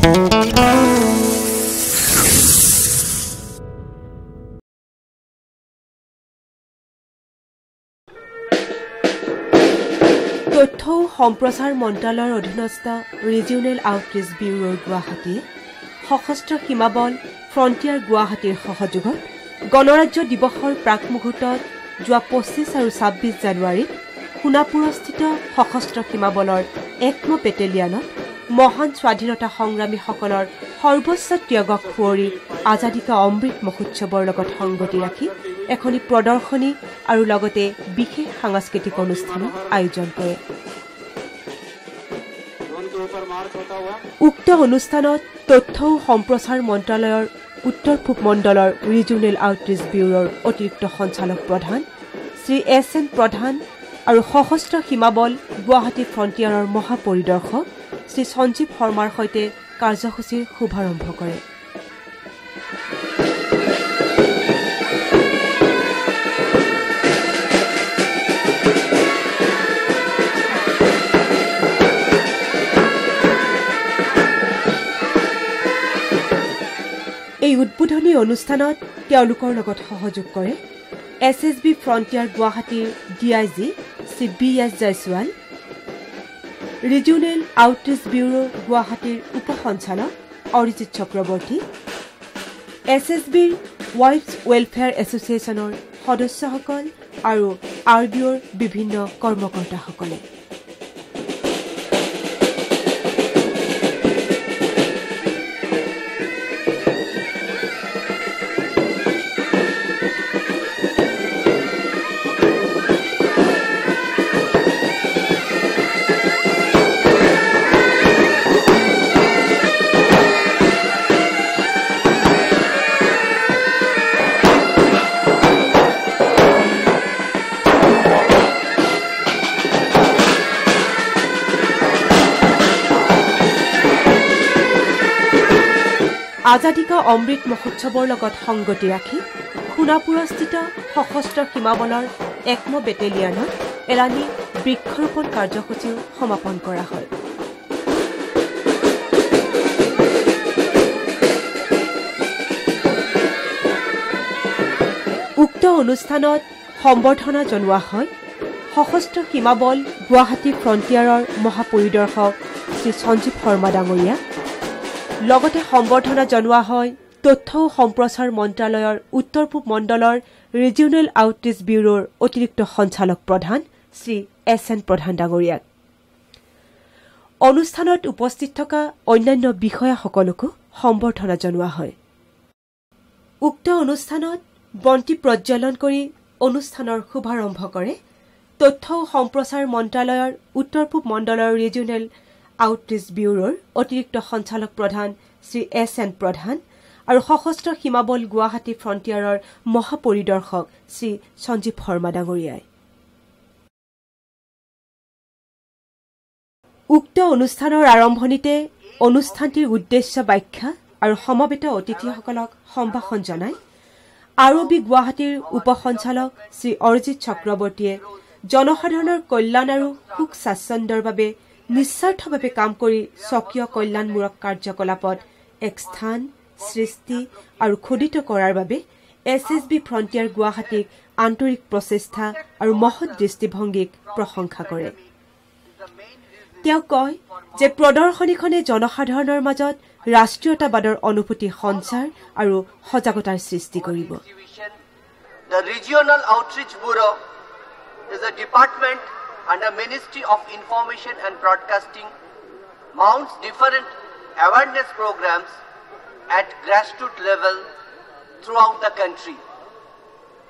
তথ্য ও সম্প্ৰচাৰ মন্ত্ৰালয়ৰ অধীনস্থ ৰিজিওনেল আউটৰিচ ব্যুৰোৰ গুৱাহাটীয়ে সশস্ত্ৰ সীমাবল ফ্ৰণ্টিয়াৰ গুৱাহাটীৰ সহযোগত গণৰাজ্য দিৱসৰ প্ৰাক মুহূৰ্তত যোৱা 25 আৰু 26 জানুৱাৰীত সোণাপুৰস্থিত সশস্ত্ৰ সীমাবলৰ 1 বেটেলিয়ানত মহান স্বাধীনতা সংগ্ৰামীসকলৰ সৰ্বোচ্চ ত্যাগক সুঁৱৰি আজাদী কা অমৃত মহোৎসৱৰ লগত সংগতি ৰাখি এখনি প্ৰদৰ্শনী আৰু লগতে বিশেষ সাংস্কৃতিক অনুষ্ঠানৰ আয়োজন কৰে। উক্ত অনুষ্ঠানত তথ্য ও সম্প্ৰচাৰ মন্ত্ৰালয়ৰ উত্তৰ পূব মণ্ডলৰ ৰিজিওনেল আউটৰিচ ব্যুৰোৰ অতিৰিক্ত সঞ্চালক প্ৰধান শ্ৰী এছ.এন. প্ৰধান আৰু সশস্ত্ৰ সীমাবল গুৱাহাটী ফ্ৰণ্টিয়াৰৰ মহাপৰিদৰ্শক শ্ৰী সঞ্জীৱ শৰ্মাৰ সৈতে কাৰ্যসূচীৰ শুভাৰম্ভ কৰে। এই উদ্বোধনী অনুষ্ঠানত তেওঁলোকৰ লগত সহযোগ কৰে এছএছবি ফ্ৰণ্টিয়াৰ গুৱাহাটীৰ DIG Shri B S Jaiswal, regional outreach bureau গুৱাহাটীৰ উপ সঞ্চালক অৰিজিত চক্ৰৱৰ্তী, এছএছবিৰ ৱাইফছ ৱেলফেয়াৰ এছ'চিয়েশ্যনৰ সদস্যসকল আৰু আৰবিঅ'ৰ বিভিন্ন কৰ্মকৰ্তাসকলে। আজাদী কা অমৃত মহোৎসৱৰ লগত সংগতি ৰাখি সোণাপুৰস্থিত সশস্ত্ৰ সীমাবলৰ 1 বেটেলিয়ানত এলানি বৃক্ষৰোপণ কাৰ্যসূচীও সমাপন কৰা হয়। উক্ত অনুষ্ঠানত সম্বৰ্ধনা জনোৱা হয় সশস্ত্ৰ সীমাবল গুৱাহাটী ফ্ৰণ্টিয়াৰৰ মহাপৰিদৰ্শক শ্ৰী সঞ্জীৱ শৰ্মা ডাঙৰীয়া, লগতে সম্বৰ্ধনা জনোৱা হয় তথ্য ও সম্প্ৰচাৰ মন্ত্ৰালয়ৰ উত্তৰ পূব মণ্ডলৰ ৰিজিওনেল আউটৰিচ ব্যুৰোৰ অতিৰিক্ত সঞ্চালক প্ৰধান শ্ৰী এছ.এন. প্ৰধান ডাঙৰীয়াক। অনুষ্ঠানত উপস্থিত থকা অন্যান্য বিষয়াসকলকো সম্বৰ্ধনা জনোৱা হয়। উক্ত অনুষ্ঠানত বন্তি প্ৰজ্বলন কৰি অনুষ্ঠানৰ শুভাৰম্ভ কৰে তথ্য ও সম্প্ৰচাৰ মন্ত্ৰালয়ৰ উত্তৰ পূব মণ্ডলৰ ৰিজিওনেল আউটৰিচ ব্যুৰোৰ অতিৰিক্ত সঞ্চালক প্ৰধান শ্ৰী এছ.এন. প্ৰধান আৰু সশস্ত্ৰ সীমাবল গুৱাহাটী ফ্ৰণ্টিয়াৰৰ মহাপৰিদৰ্শক শ্ৰী সঞ্জীৱ শৰ্মা ডাঙৰীয়াই। উক্ত অনুষ্ঠানৰ আৰম্ভণিতে অনুষ্ঠানটিৰ উদ্দেশ্য ব্যাখ্যা আৰু সমবেত অতিথিসকলক সম্ভাষণ জনাই আৰবি গুৱাহাটীৰ উপ সঞ্চালক শ্ৰী অৰিজিত চক্ৰৱৰ্তীয়ে জনসাধাৰণৰ কল্যাণ আৰু সুখ স্বাচ্ছন্দ্যৰ বাবে নিস্বাৰ্থভাৱে কাম কৰি স্বকীয় কল্যাণমূলক কাৰ্যকলাপত এক স্থান সৃষ্টি আৰু খোদিত কৰাৰ বাবে এছএছবি ফ্ৰণ্টিয়াৰ গুৱাহাটীক আন্তৰিক প্ৰচেষ্টা আৰু মহৎ দৃষ্টিভংগীক প্ৰশংসা কৰে। তেওঁ কয় যে প্ৰদৰ্শনীখনে জনসাধাৰণৰ মাজত ৰাষ্ট্ৰীয়তাবাদৰ অনুভূতি সঞ্চাৰ আৰু সজাগতাৰ সৃষ্টি কৰিব। The Regional Outreach Bureau is a department under Ministry of Information and Broadcasting, mounts different awareness programs at grassroots level throughout the country.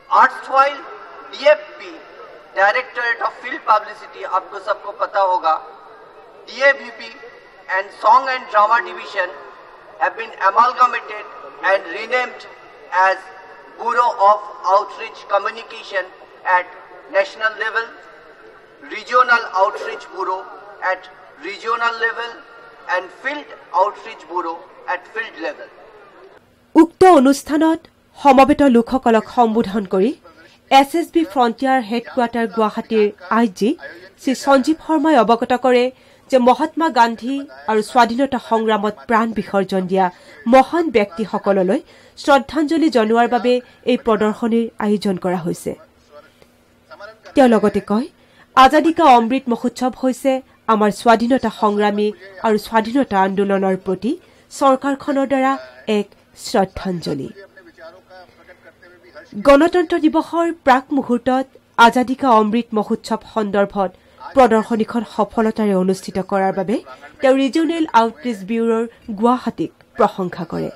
Erstwhile DFP, Directorate of Field Publicity, आपको सबको पता होगा, DAVP and Song and Drama Division have been amalgamated and renamed as Bureau of Outreach Communication at national level, Regional Outreach Bureau at regional level and Field Outreach Bureau at field level. উক্ত অনুষ্ঠানত সমবেত লোকসকলক সম্বোধন কৰি SSB frontier headquarter গুৱাহাটীৰ IG Shri Sanjeev শৰ্মাই অৱগত কৰে যে মহাত্মা গান্ধী আৰু স্বাধীনতা সংগ্ৰামত প্ৰাণ বিসৰ্জন দিয়া মহান ব্যক্তিসকললৈ শ্ৰদ্ধাঞ্জলি জনোৱাৰ বাবে এই প্ৰদৰ্শনীৰ আয়োজন কৰা হৈছে। তেওঁ লগতে কয়, আজাদী কা অমৃত মহোৎসৱ হৈছে আমাৰ স্বাধীনতা সংগ্ৰামী আৰু স্বাধীনতা আন্দোলনৰ প্ৰতি চৰকাৰখনৰ দ্বাৰা এক শ্ৰদ্ধাঞ্জলি। গণতন্ত্ৰ দিৱসৰ প্ৰাক মুহূৰ্তত আজাদী কা অমৃত মহোৎসৱ সন্দৰ্ভত প্ৰদৰ্শনীখন সফলতাৰে অনুষ্ঠিত কৰাৰ বাবে তেওঁ ৰিজিয়নেল আউটৰিচ ব্যুৰোৰ গুৱাহাটীক প্ৰশংসা কৰে।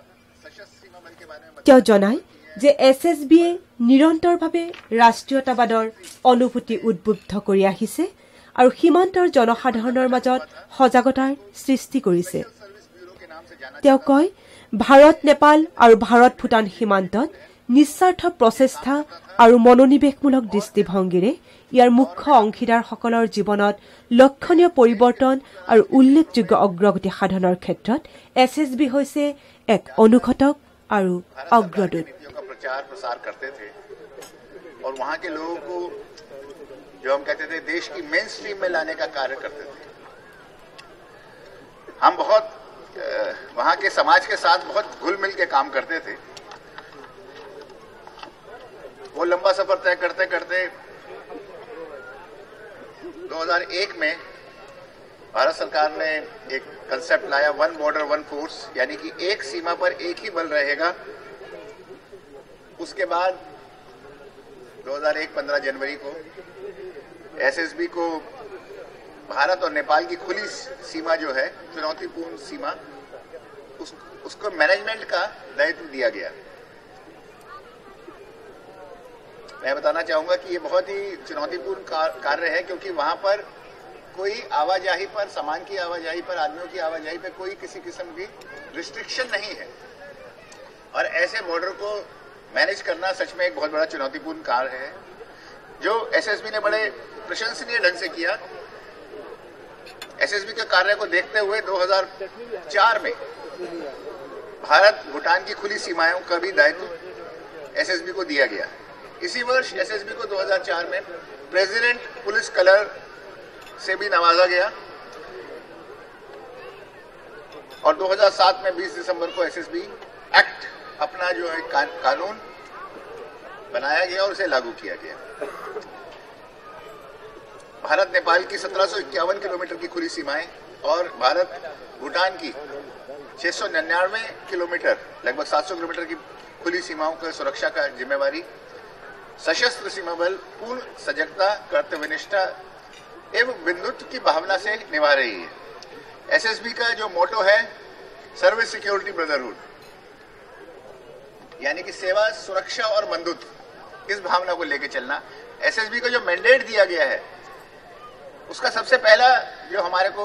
তেওঁ জনায় যে SSBয়ে নিৰন্তৰভাৱে ৰাষ্ট্ৰীয়তাবাদৰ অনুভূতি উদ্বুদ্ধ কৰি আহিছে আৰু সীমান্তৰ জনসাধাৰণৰ মাজত সজাগতাৰ সৃষ্টি কৰিছে। তেওঁ কয়, ভাৰত নেপাল আৰু ভাৰত ভূটান সীমান্তত নিস্বাৰ্থ প্ৰচেষ্টা আৰু মনোনিৱেশমূলক দৃষ্টিভংগীৰে ইয়াৰ মুখ্য অংশীদাৰসকলৰ জীৱনত লক্ষণীয় পৰিৱৰ্তন আৰু উল্লেখযোগ্য অগ্ৰগতি সাধনৰ ক্ষেত্ৰত SSB হৈছে এক অনুঘটক আৰু অগ্ৰদূত। और वहाँ के लोगों को जो हम कहते थे देश की मेन स्ट्रीम में लाने का कार्य करते थे। हम बहुत वहाँ के समाज के साथ बहुत घुल मिल के काम करते थे। वो लंबा सफर तय करते करते 2001 में भारत सरकार ने एक कंसेप्ट लाया, वन बॉर्डर वन फोर्स, यानी कि एक सीमा पर एक ही बल रहेगा। उसके बाद 2001 15 जनवरी को SSB को भारत और नेपाल की खुली सीमा जो है, चुनौतीपूर्ण सीमा, उसको मैनेजमेंट का दायित्व दिया गया। मैं बताना चाहूंगा कि ये बहुत ही चुनौतीपूर्ण कार्य है, क्योंकि वहां पर कोई आवाजाही पर, सामान की आवाजाही पर, आदमियों की आवाजाही पर कोई किसी किस्म की रिस्ट्रिक्शन नहीं है। और ऐसे बॉर्डर को मैनेज करना सच में एक बहुत बड़ा चुनौतीपूर्ण कार्य है, जो SSB ने बड़े प्रशंसनीय ढंग से किया। SSB के कार्य को देखते हुए 2004 में भारत भूटान की खुली सीमाओं का भी दायित्व SSB को दिया गया। इसी वर्ष SSB को 2004 में प्रेसिडेंट पुलिस कलर से भी नवाजा गया और 2007 में 20 दिसंबर को SSB एक्ट, अपना जो है कानून बनाया गया और उसे लागू किया गया। भारत नेपाल की 1751 किलोमीटर की खुली सीमाएं और भारत भूटान की 699 किलोमीटर, लगभग 700 किलोमीटर की खुली सीमाओं की सुरक्षा का जिम्मेवारी सशस्त्र सीमा बल पूर्ण सजगता, कर्तव्यनिष्ठा एवं बंधुत्व की भावना से निभा रही है। SSB का जो मोटो है, सर्विस सिक्योरिटी ब्रदरहुड, यानी कि सेवा, सुरक्षा और बंधुत्व, इस भावना को लेकर चलना। SSB को जो मैंडेट दिया गया है, उसका सबसे पहला जो हमारे को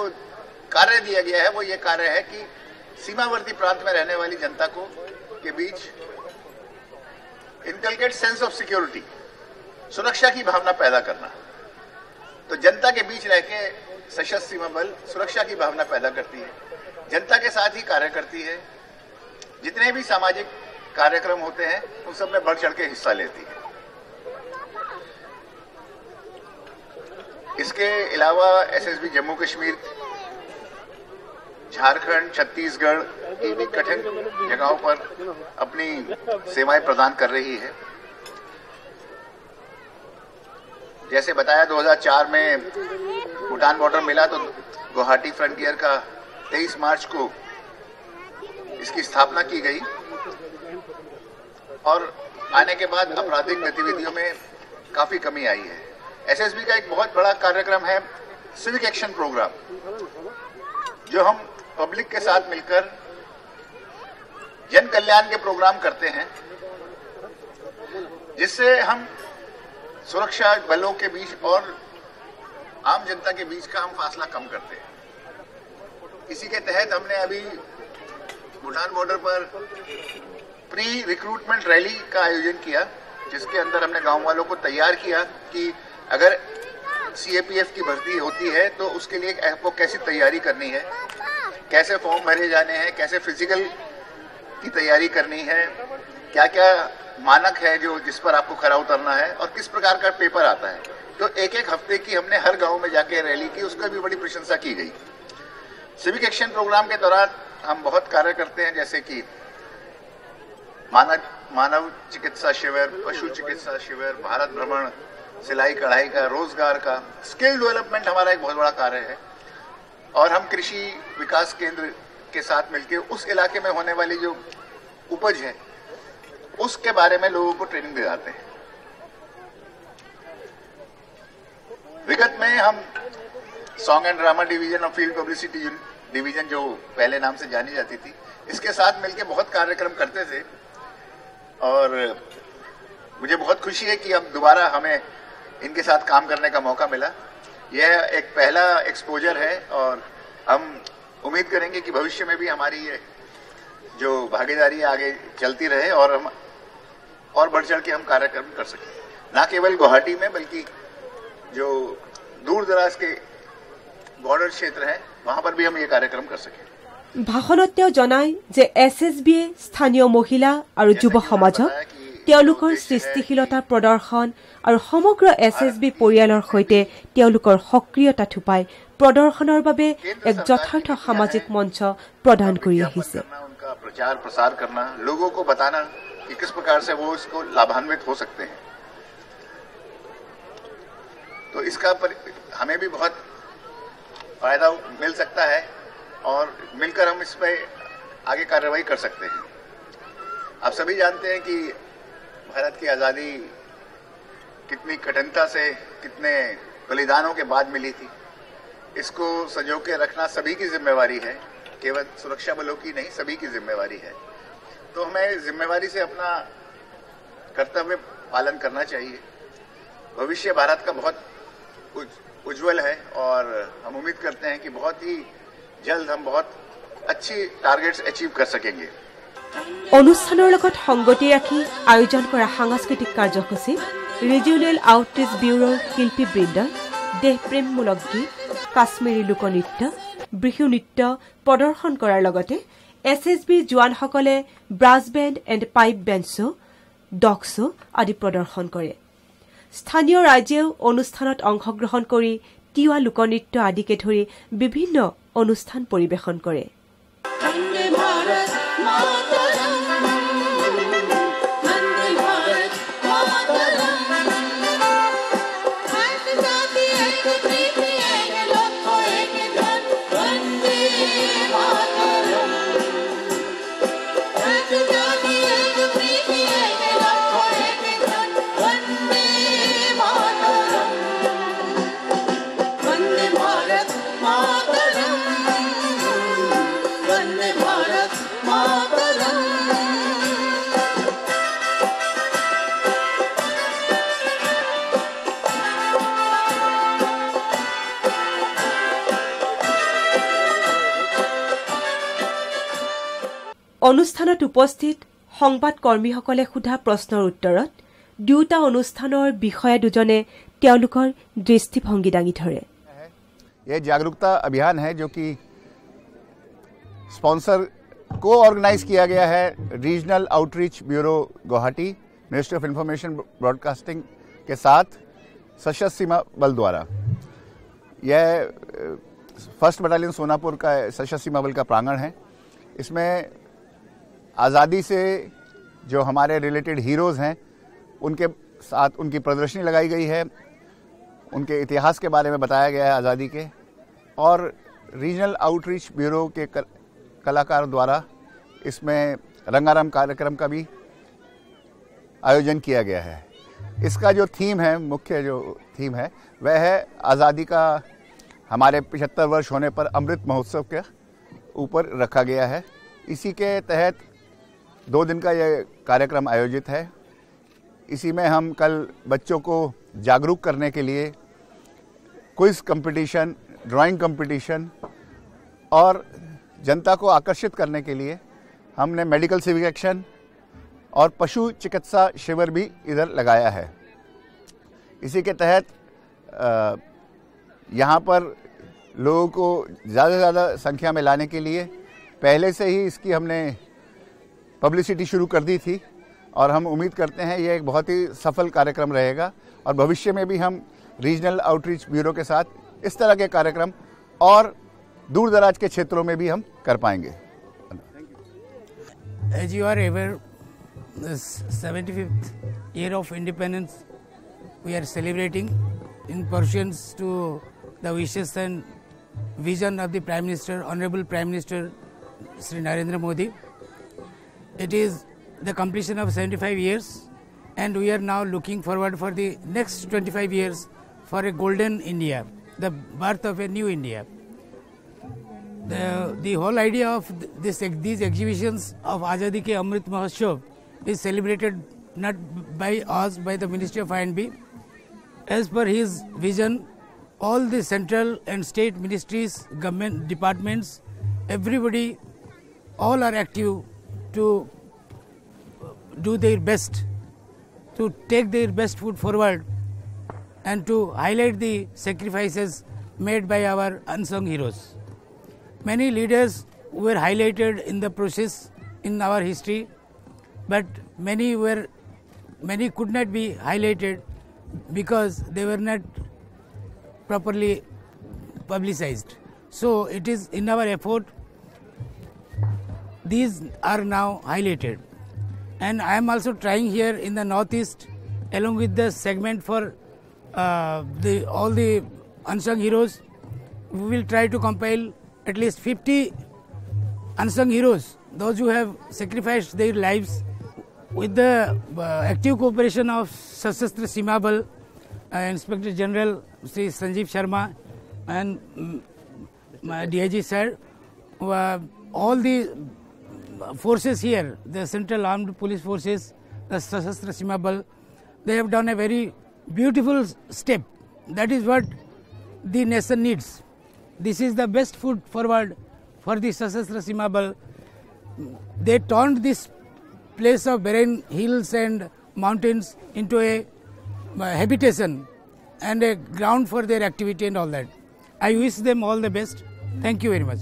कार्य दिया गया है, वो ये कार्य है कि सीमावर्ती प्रांत में रहने वाली जनता को के बीच इनकलकेट सेंस ऑफ सिक्योरिटी, सुरक्षा की भावना पैदा करना। तो जनता के बीच रह के सशस्त्र सीमा बल सुरक्षा की भावना पैदा करती है, जनता के साथ ही कार्य करती है, जितने भी सामाजिक कार्यक्रम होते हैं उन सब में बढ़ चढ़ के हिस्सा लेती है। इसके अलावा SSB जम्मू कश्मीर, झारखंड, छत्तीसगढ़ की भी कठिन जगहों पर अपनी सेवाएं प्रदान कर रही है। जैसे बताया, 2004 में भूटान बॉर्डर मिला तो गुवाहाटी फ्रंटियर का 23 मार्च को इसकी स्थापना की गई और आने के बाद आपराधिक गतिविधियों में काफी कमी आई है। SSB का एक बहुत बड़ा कार्यक्रम है सिविक एक्शन प्रोग्राम, जो हम पब्लिक के साथ मिलकर जन कल्याण के प्रोग्राम करते हैं, जिससे हम सुरक्षा बलों के बीच और आम जनता के बीच का हम फासला कम करते हैं। इसी के तहत हमने अभी भूटान बॉर्डर पर प्री रिक्रूटमेंट रैली का आयोजन किया, जिसके अंदर हमने गांव वालों को तैयार किया कि अगर CAPF की भर्ती होती है तो उसके लिए आपको कैसी तैयारी करनी है, कैसे फॉर्म भरे जाने हैं, कैसे फिजिकल की तैयारी करनी है, क्या क्या मानक है जो जिस पर आपको खरा उतरना है और किस प्रकार का पेपर आता है। तो एक एक हफ्ते की हमने हर गांव में जाके रैली की, उसका भी बड़ी प्रशंसा की गई। सिविक एक्शन प्रोग्राम के दौरान हम बहुत कार्य करते हैं, जैसे कि मानव चिकित्सा शिविर, पशु चिकित्सा शिविर, भारत भ्रमण, सिलाई कढ़ाई का, रोजगार का, स्किल डेवलपमेंट हमारा एक बहुत बड़ा कार्य है। और हम कृषि विकास केंद्र के साथ मिलकर उस इलाके में होने वाली जो उपज है उसके बारे में लोगों को ट्रेनिंग दिलाते हैं। विगत में हम सॉन्ग एंड ड्रामा डिवीजन और फील्ड पब्लिसिटी डिवीजन, जो पहले नाम से जानी जाती थी, इसके साथ मिलकर बहुत कार्यक्रम करते थे। और मुझे बहुत खुशी है कि अब दोबारा हमें इनके साथ काम करने का मौका मिला। यह एक पहला एक्सपोजर है और हम उम्मीद करेंगे कि भविष्य में भी हमारी ये जो भागीदारी आगे चलती रहे और हम और बढ़ चढ़ के हम कार्यक्रम कर सकें, ना केवल गुवाहाटी में बल्कि जो दूर दराज के बॉर्डर क्षेत्र है वहां पर भी हम ये कार्यक्रम कर सकें। ভাষণত তেওঁ জনায় যে SSBয়ে স্থানীয় মহিলা আৰু যুৱ সমাজক তেওঁলোকৰ সৃষ্টিশীলতাৰ প্ৰদৰ্শন আৰু সমগ্ৰ SSB পৰিয়ালৰ সৈতে তেওঁলোকৰ সক্ৰিয়তা থুপাই প্ৰদৰ্শনৰ বাবে এক যথাৰ্থ সামাজিক মঞ্চ প্ৰদান কৰি আহিছে। प्रचार प्रसार करना, लोगों को बताना कि किस प्रकार से वो इसको लाभान्वित हो सकते हैं, तो इसका हमें भी बहुत फायदा मिल सकता है और मिलकर हम इस पे आगे कार्रवाई कर सकते हैं। आप सभी जानते हैं कि भारत की आज़ादी कितनी कठिनता से, कितने बलिदानों के बाद मिली थी। इसको संजो के रखना सभी की जिम्मेवारी है, केवल सुरक्षा बलों की नहीं, सभी की जिम्मेवारी है। तो हमें जिम्मेवारी से अपना कर्तव्य पालन करना चाहिए। भविष्य भारत का बहुत उज्जवल है और हम उम्मीद करते हैं कि बहुत ही जल्द हम बहुत अच्छी टारगेट्स अचीव कर सकेंगे। অনুষ্ঠানৰ লগত সংগতি ৰাখি আয়োজন কৰা সাংস্কৃতিক কাৰ্যসূচীত ৰিজিওনেল আউটৰিচ ব্যুৰোৰ শিল্পীবৃন্দ দেশপ্ৰেমমূলক গীত, কাশ্মীৰী লোকনৃত্য, বিহু নৃত্য প্ৰদৰ্শন কৰাৰ লগতে SSBৰ জোৱানসকলে brass band and pipe band show', dog show' আদি প্ৰদৰ্শন কৰে। স্থানীয় ৰাইজেও অনুষ্ঠানত অংশগ্ৰহণ কৰি তিৱা লোকনৃত্য আদিকে ধৰি বিভিন্ন অনুষ্ঠান পৰিৱেশন কৰে। অনুষ্ঠানত উপস্থিত সংবাদ কৰ্মীসকলে সোধা প্ৰশ্নৰ উত্তৰত দুটা অনুষ্ঠানৰ বিষয়া দুজনে তেওঁলোকৰ দৃষ্টিভংগী দাঙি ধৰে। यह जागरूकता अभियान है जो कि स्पॉन्सर को ऑर्गेनाइज किया गया है regional outreach bureau Guwahati, ministry of information broadcasting के साथ सशस्त्र सीमा बल द्वारा। यह 1st बटालियन सोनापुर का सशस्त्र सीमा बल का प्रांगण है। इसमें आज़ादी से जो हमारे रिलेटेड हीरोज़ हैं उनके साथ उनकी प्रदर्शनी लगाई गई है, उनके इतिहास के बारे में बताया गया है आज़ादी के, और रीजनल आउटरीच ब्यूरो के कलाकारों द्वारा इसमें रंगारंग कार्यक्रम का भी आयोजन किया गया है। इसका जो थीम है, मुख्य जो थीम है वह है आज़ादी का हमारे 75 वर्ष होने पर अमृत महोत्सव के ऊपर रखा गया है। इसी के तहत 2 दिन का यह कार्यक्रम आयोजित है। इसी में हम कल बच्चों को जागरूक करने के लिए क्विज कंपटीशन, ड्राइंग कंपटीशन और जनता को आकर्षित करने के लिए हमने मेडिकल सिविक एक्शन और पशु चिकित्सा शिविर भी इधर लगाया है। इसी के तहत यहाँ पर लोगों को ज़्यादा से ज़्यादा संख्या में लाने के लिए पहले से ही इसकी हमने पब्लिसिटी शुरू कर दी थी और हम उम्मीद करते हैं ये एक बहुत ही सफल कार्यक्रम रहेगा और भविष्य में भी हम रीजनल आउटरीच ब्यूरो के साथ इस तरह के कार्यक्रम और दूर दराज के क्षेत्रों में भी हम कर पाएंगे। As you are aware, this 75th year of independence we are celebrating in pursuance to the wishes and vision of the Prime Minister, Honorable Prime Minister Sri Narendra Modi. It is the completion of 75 years and we are now looking forward for the next 25 years for a golden India, the birth of a new India. The whole idea of these exhibitions of Azadi Ke Amrit Mahotsav is celebrated not by us, by the Ministry of I&B. As per his vision, all the central and state ministries, government departments, everybody, all are active to do their best, to take their best foot forward and to highlight the sacrifices made by our unsung heroes. Many leaders were highlighted in the process in our history, but many could not be highlighted because they were not properly publicized. So it is in our effort, these are now highlighted. And I am also trying here in the Northeast, along with the segment for all the unsung heroes, we will try to compile at least 50 unsung heroes, those who have sacrificed their lives, with the active cooperation of Sashastra Seema Bal, Inspector General Sri Sanjeev Sharma and DIG sir, all the forces here, the Central Armed Police Forces, the Sashastra Seema Bal, they have done a very beautiful step. That is what the nation needs. This is the best foot forward for the Sashastra Seema Bal. They turned this place of barren hills and mountains into a habitation and a ground for their activity and all that. I wish them all the best. Thank you very much.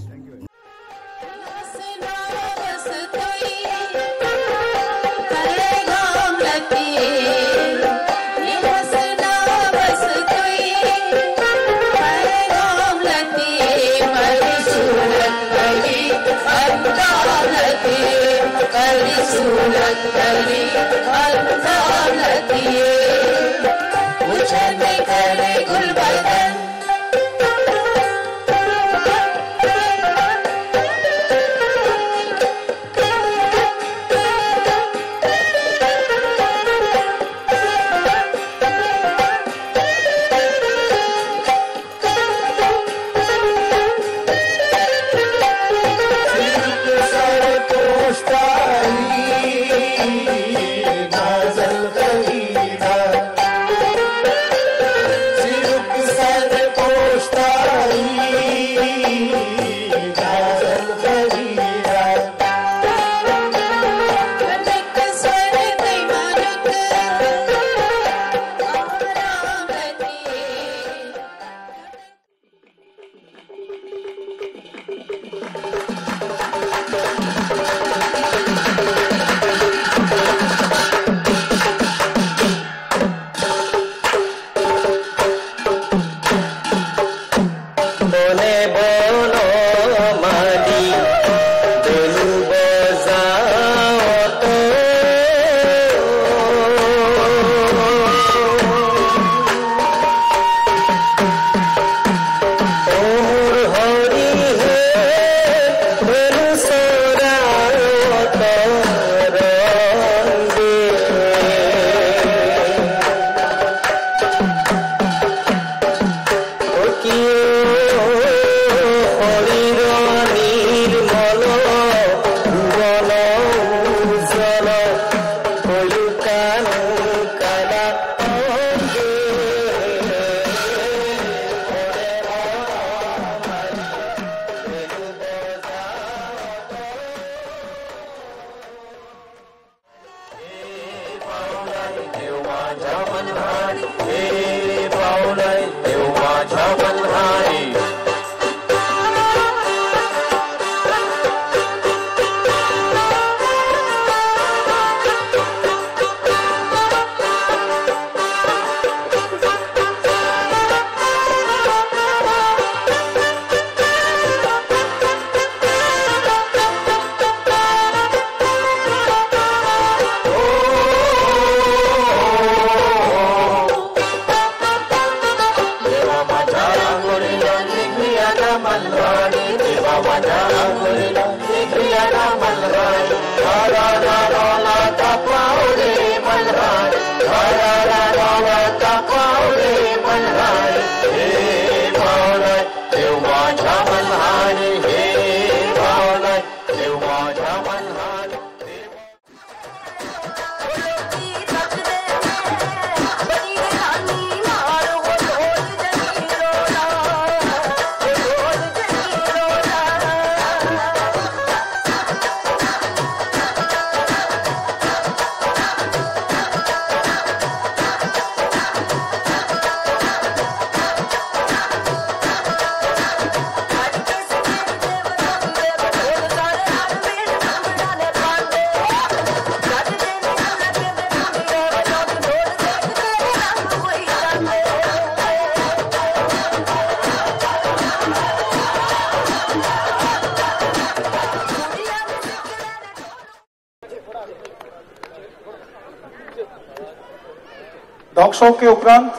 Talk show के उपरांत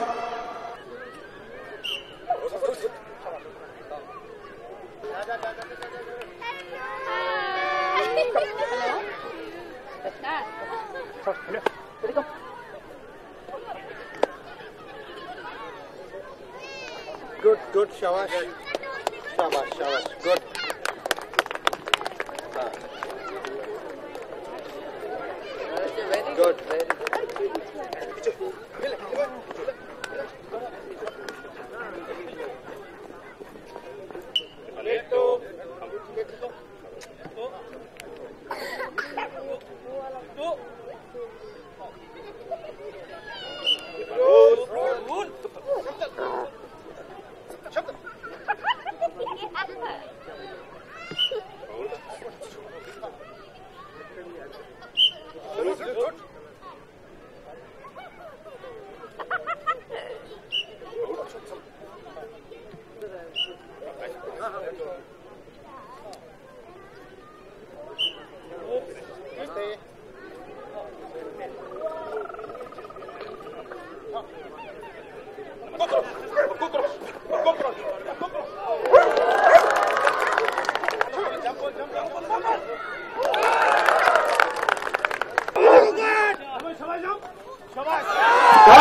good शाबाश शाबाश शाबाश good good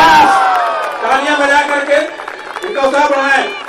तालियां बजा करके इनका उत्साह बढ़ाएं।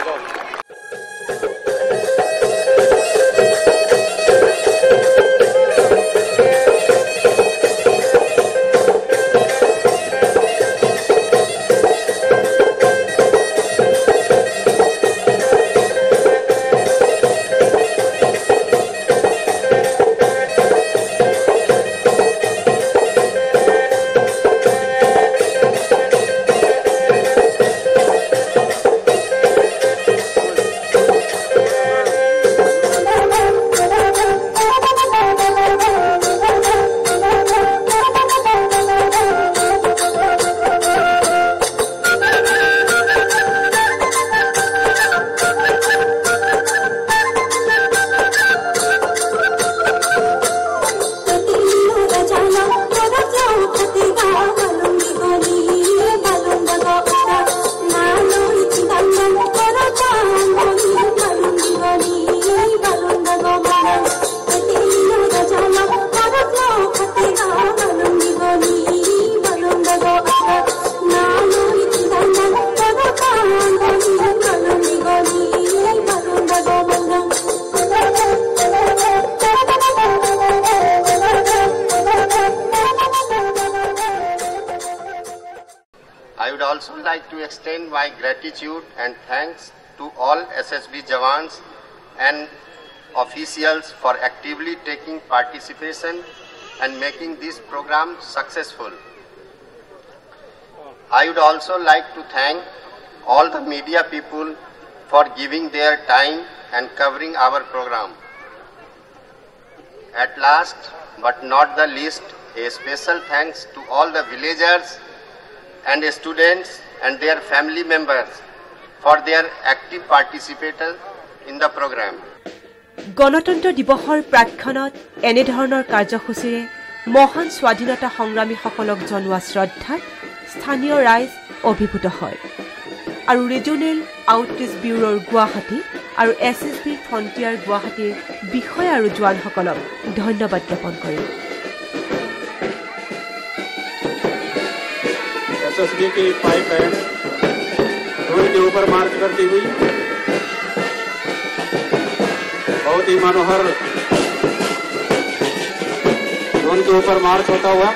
I would also like to extend my gratitude and thanks to all SSB Jawans and officials for actively taking participation and making this program successful. I would also like to thank all the media people for giving their time and covering our program. At last, but not the least, a special thanks to all the villagers and students and their family members for their active participation in the program. গণতন্ত্ৰ দিৱসৰ প্ৰাক্ষণত এনেধৰণৰ কাৰ্যসূচীৰে মহান স্বাধীনতা সংগ্ৰামীসকলক জনোৱা শ্ৰদ্ধাত স্থানীয় ৰাইজ অভিভূত হয় আৰু ৰিজনেল আউটৰিচ ব্যুৰোৰ গুৱাহাটী আৰু SSB ফ্ৰণ্টিয়াৰ গুৱাহাটীৰ বিষয়া আৰু জোৱানসকলক ধন্যবাদ জ্ঞাপন কৰে। एसएसबी की पाइप है, ड्रोन के ऊपर मार्च करती हुई बहुत ही मनोहर ड्रोन के ऊपर मार्च होता हुआ